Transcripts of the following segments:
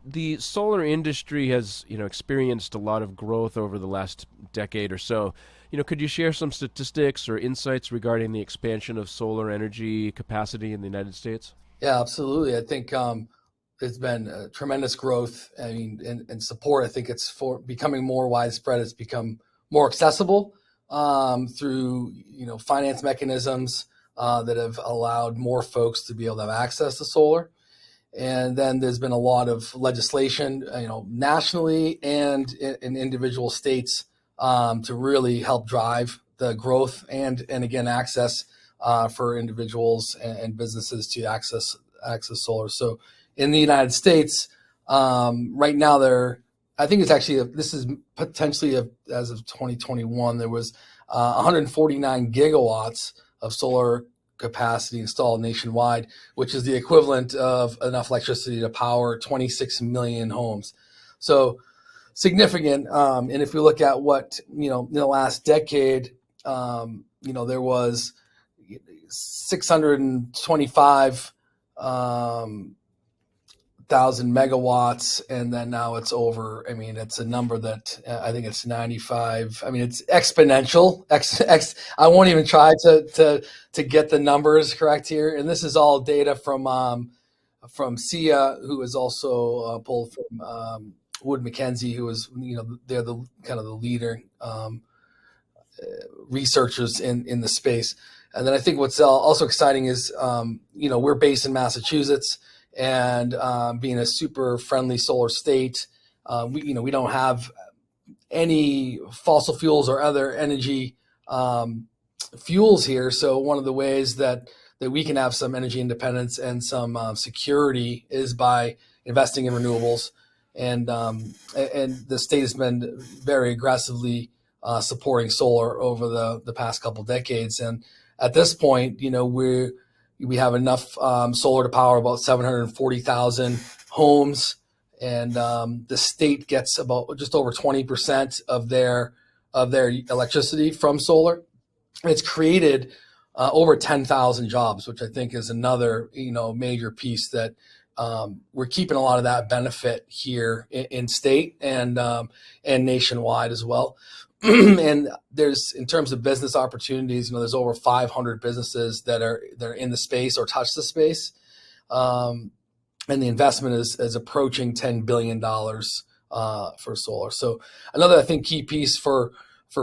the solar industry has, experienced a lot of growth over the last decade or so. Could you share some statistics or insights regarding the expansion of solar energy capacity in the United States? Yeah, absolutely. I think there's been tremendous growth. I mean, and support. I think it's for becoming more widespread. It's become more accessible through finance mechanisms that have allowed more folks to be able to have access to solar. And then there's been a lot of legislation, nationally and in individual states to really help drive the growth and again access for individuals and businesses to access solar. So in the United States, right now I think it's actually this is potentially as of 2021 there was 149 gigawatts of solar capacity installed nationwide, which is the equivalent of enough electricity to power 26 million homes. So significant. And if we look at what, in the last decade, there was 625 thousand megawatts, and then now it's over. I mean, it's a number that I think it's 95. I mean, it's exponential. I won't even try to get the numbers correct here. And this is all data from SIA, who is also pulled from Wood Mackenzie, who is they're the kind of the leader researchers in the space. And then I think what's also exciting is we're based in Massachusetts. And being a super friendly solar state, we don't have any fossil fuels or other energy fuels here. So one of the ways that we can have some energy independence and some security is by investing in renewables. And the state has been very aggressively supporting solar over the past couple decades. And at this point, we have enough solar to power about 740,000 homes, and the state gets about just over 20% of their electricity from solar. And it's created over 10,000 jobs, which I think is another major piece that we're keeping a lot of that benefit here in state and nationwide as well. And there's, in terms of business opportunities, there's over 500 businesses that are in the space or touch the space, and the investment is approaching $10 billion for solar. So another, I think, key piece for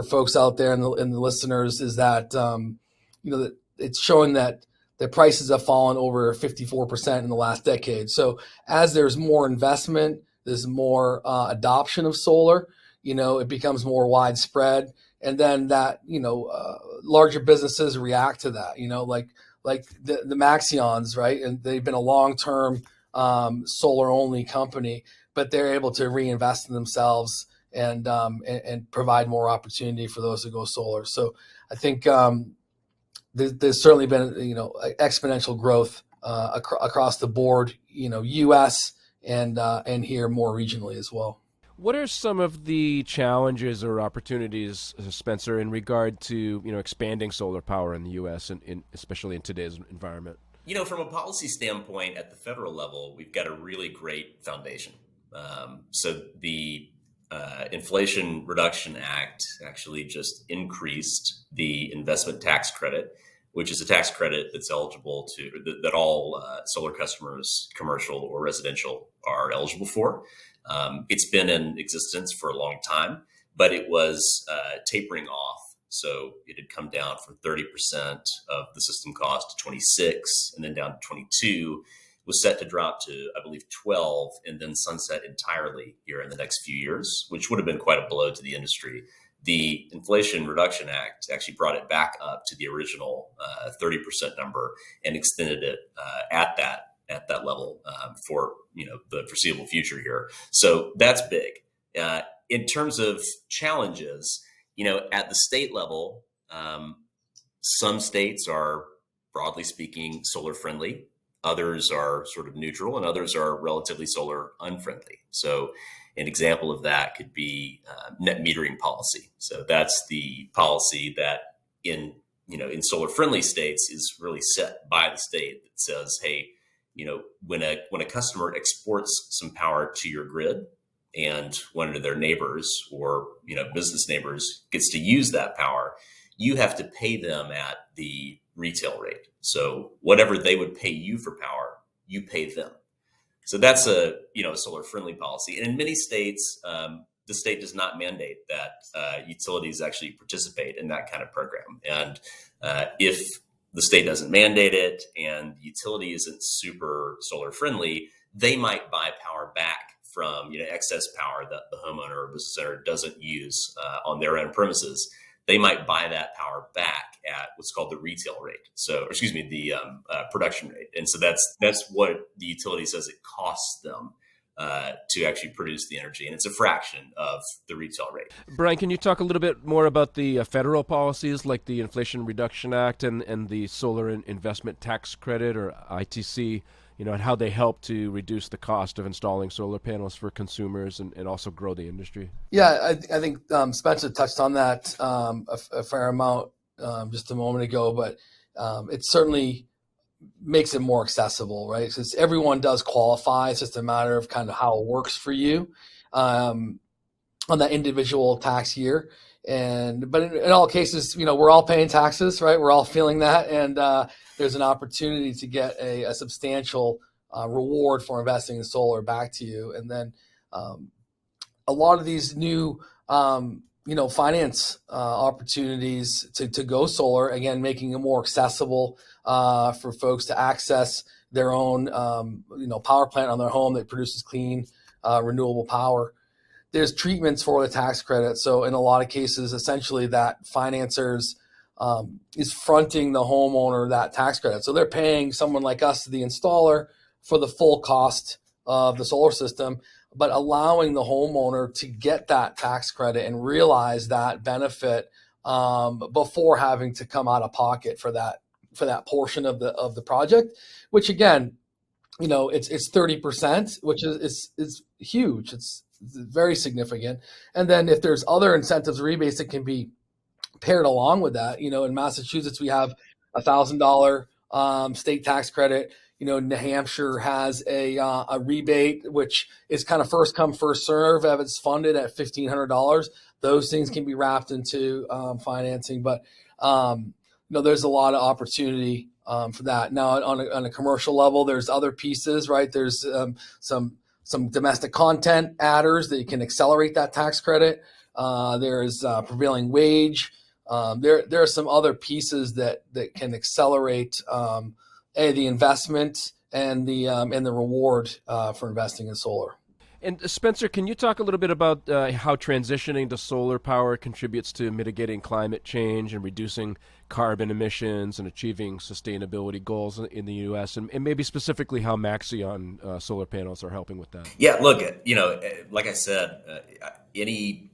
folks out there and the listeners is that that it's showing that the prices have fallen over 54% in the last decade. So as there's more investment, there's more adoption of solar. It becomes more widespread, and then that larger businesses react to that. Like the Maxeons, right? And they've been a long-term solar only company, but they're able to reinvest in themselves and provide more opportunity for those who go solar. So I think there's certainly been exponential growth across the board, U.S. and here more regionally as well. What are some of the challenges or opportunities, Spencer, in regard to expanding solar power in the U.S. and especially in today's environment? From a policy standpoint, at the federal level, we've got a really great foundation. So the Inflation Reduction Act actually just increased the investment tax credit, which is a tax credit that's eligible that all solar customers, commercial or residential, are eligible for. It's been in existence for a long time, but it was tapering off. So it had come down from 30% of the system cost to 26, and then down to 22. Was set to drop to, I believe, 12, and then sunset entirely here in the next few years, which would have been quite a blow to the industry. The Inflation Reduction Act actually brought it back up to the original 30% number and extended it at that level for the foreseeable future here. So that's big. In terms of challenges, at the state level, some states are, broadly speaking, solar friendly. Others are sort of neutral, and others are relatively solar unfriendly. So an example of that could be net metering policy. So that's the policy that in solar friendly states is really set by the state that says, hey, when a customer exports some power to your grid, and one of their neighbors or business neighbors gets to use that power, you have to pay them at the retail rate. So whatever they would pay you for power, you pay them. So that's a solar friendly policy. And in many states, the state does not mandate that utilities actually participate in that kind of program. And if the state doesn't mandate it and the utility isn't super solar friendly, they might buy power back from excess power that the homeowner or business owner doesn't use on their own premises. They might buy that power back at what's called the retail rate. The production rate. And so that's what the utility says it costs them to actually produce the energy. And it's a fraction of the retail rate. Brian, can you talk a little bit more about the federal policies like the Inflation Reduction Act and the Solar Investment Tax Credit, or ITC, and how they help to reduce the cost of installing solar panels for consumers and also grow the industry? Yeah, I think Spencer touched on that a fair amount just a moment ago, but it certainly makes it more accessible, right? Because everyone does qualify. It's just a matter of kind of how it works for you on that individual tax year. But in all cases, we're all paying taxes, right? We're all feeling that, and there's an opportunity to get a substantial reward for investing in solar back to you. And then a lot of these new finance opportunities to go solar, again, making it more accessible for folks to access their own power plant on their home that produces clean renewable power. There's treatments for the tax credit. So in a lot of cases, essentially that financiers is fronting the homeowner that tax credit. So they're paying someone like us, the installer, for the full cost of the solar system, but allowing the homeowner to get that tax credit and realize that benefit before having to come out of pocket for that portion of the project, which again, it's 30%, which is huge. It's very significant. And then if there's other incentives, rebates that can be paired along with that, in Massachusetts, we have $1,000 state tax credit. New Hampshire has a rebate, which is kind of first come, first serve. If it's funded at $1,500, those things can be wrapped into financing. But, there's a lot of opportunity for that. Now, on a commercial level, there's other pieces, right? There's some domestic content adders that can accelerate that tax credit. There's prevailing wage. There are some other pieces that can accelerate the investment and the reward for investing in solar. And Spencer, can you talk a little bit about how transitioning to solar power contributes to mitigating climate change and reducing carbon emissions and achieving sustainability goals in the U.S. and maybe specifically how Maxeon solar panels are helping with that? Yeah, look, like I said, any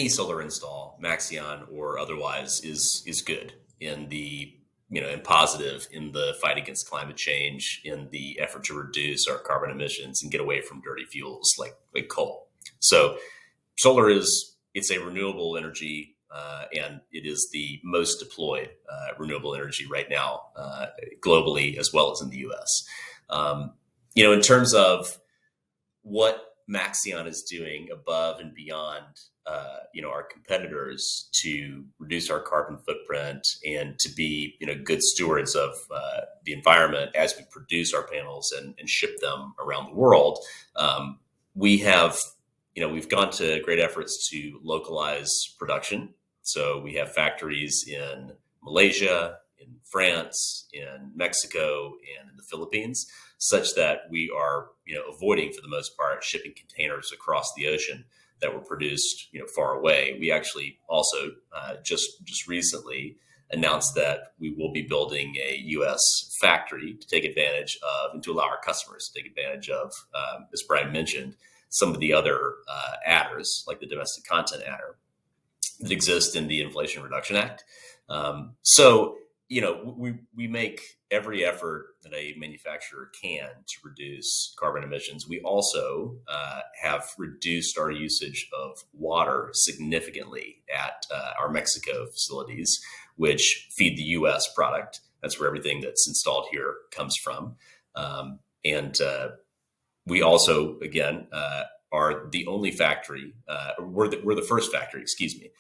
solar install, Maxeon or otherwise, is good in the and positive in the fight against climate change, in the effort to reduce our carbon emissions and get away from dirty fuels like coal. So solar it's a renewable energy, and it is the most deployed renewable energy right now globally as well as in the U.S. In terms of what Maxeon is doing above and beyond our competitors to reduce our carbon footprint and to be good stewards of the environment as we produce our panels and ship them around the world. We've gone to great efforts to localize production. So we have factories in Malaysia, in France, in Mexico, and in the Philippines, such that we are avoiding, for the most part, shipping containers across the ocean that were produced far away. We actually also just recently announced that we will be building a U.S. factory to take advantage of and to allow our customers to take advantage of, as Brian mentioned, some of the other adders, like the domestic content adder that exist in the Inflation Reduction Act. We make every effort that a manufacturer can to reduce carbon emissions. We also have reduced our usage of water significantly at our Mexico facilities, which feed the U.S. product. That's where everything that's installed here comes from. And we also, again, are the only factory, we're the first factory, excuse me,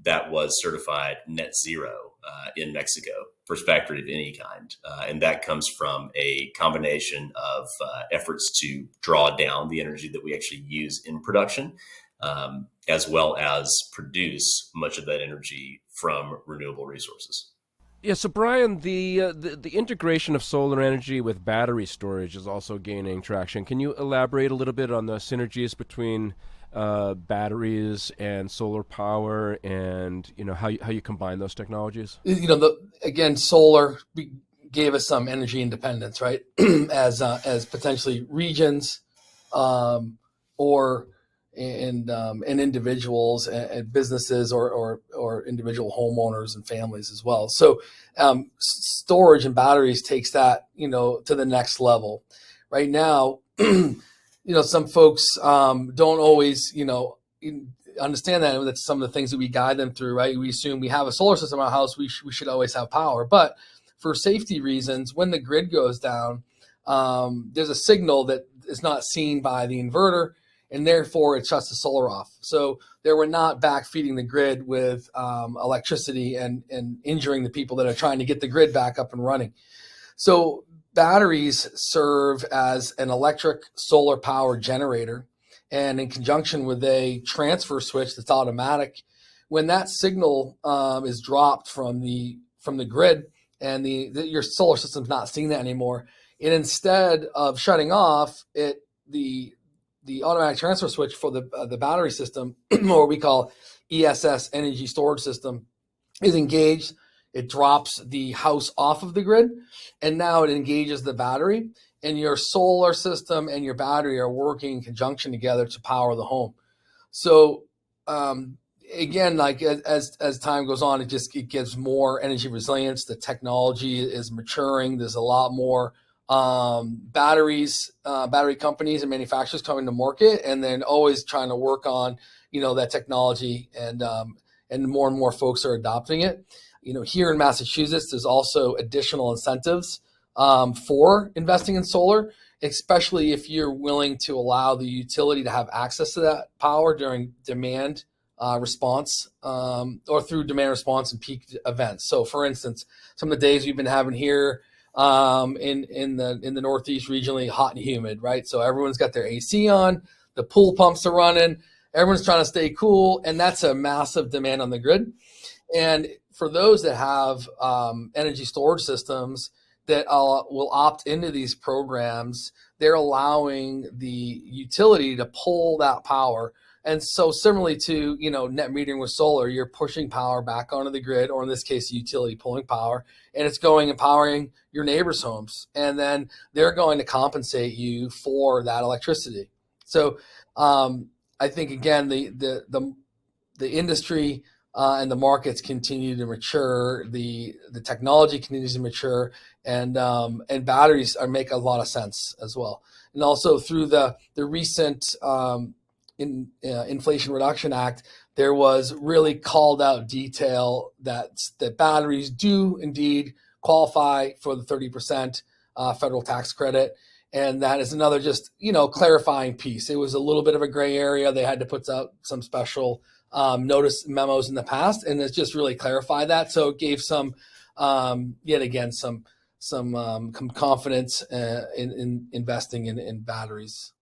that was certified net zero in Mexico, first factory of any kind. And that comes from a combination of efforts to draw down the energy that we actually use in production, as well as produce much of that energy from renewable resources. Yeah, so Brian, the integration of solar energy with battery storage is also gaining traction. Can you elaborate a little bit on the synergies between batteries and solar power, and how you combine those technologies? Again, solar gave us some energy independence, right? as potentially regions, or and individuals and businesses or individual homeowners and families as well. So storage and batteries takes that to the next level. Right now, some folks don't always understand that. That's some of the things that we guide them through. Right, we assume we have a solar system in our house, we should always have power. But for safety reasons, when the grid goes down, there's a signal that is not seen by the inverter, and therefore it shuts the solar off. So we're not back feeding the grid with electricity and injuring the people that are trying to get the grid back up and running. So batteries serve as an electric solar power generator, and in conjunction with a transfer switch that's automatic, when that signal is dropped from the grid and your solar system's not seeing that anymore, and instead of shutting off, the automatic transfer switch for the battery system, or what we call ESS, energy storage system, is engaged. It drops the house off of the grid, and now it engages the battery, and your solar system and your battery are working in conjunction together to power the home. So again, like as time goes on, it gives more energy resilience. The technology is maturing. There's a lot more battery companies and manufacturers coming to market, and then always trying to work on that technology, and more and more folks are adopting it. Here in Massachusetts, there's also additional incentives for investing in solar, especially if you're willing to allow the utility to have access to that power during demand response, or through demand response and peak events. So for instance, some of the days we've been having here in the Northeast, regionally hot and humid, right? So everyone's got their AC on, the pool pumps are running, everyone's trying to stay cool, and that's a massive demand on the grid. And for those that have energy storage systems that will opt into these programs, they're allowing the utility to pull that power. And so similarly to, net metering with solar, you're pushing power back onto the grid, or in this case, the utility pulling power, and it's going and powering your neighbors' homes. And then they're going to compensate you for that electricity. So I think, again, the industry and the markets continue to mature, the technology continues to mature, and batteries make a lot of sense as well. And also through the recent Inflation Reduction Act, there was really called out detail that batteries do indeed qualify for the 30% federal tax credit. And that is another just, clarifying piece. It was a little bit of a gray area. They had to put out some special notice memos in the past, and it's just really clarified that. So it gave some, yet again, some confidence in investing in batteries.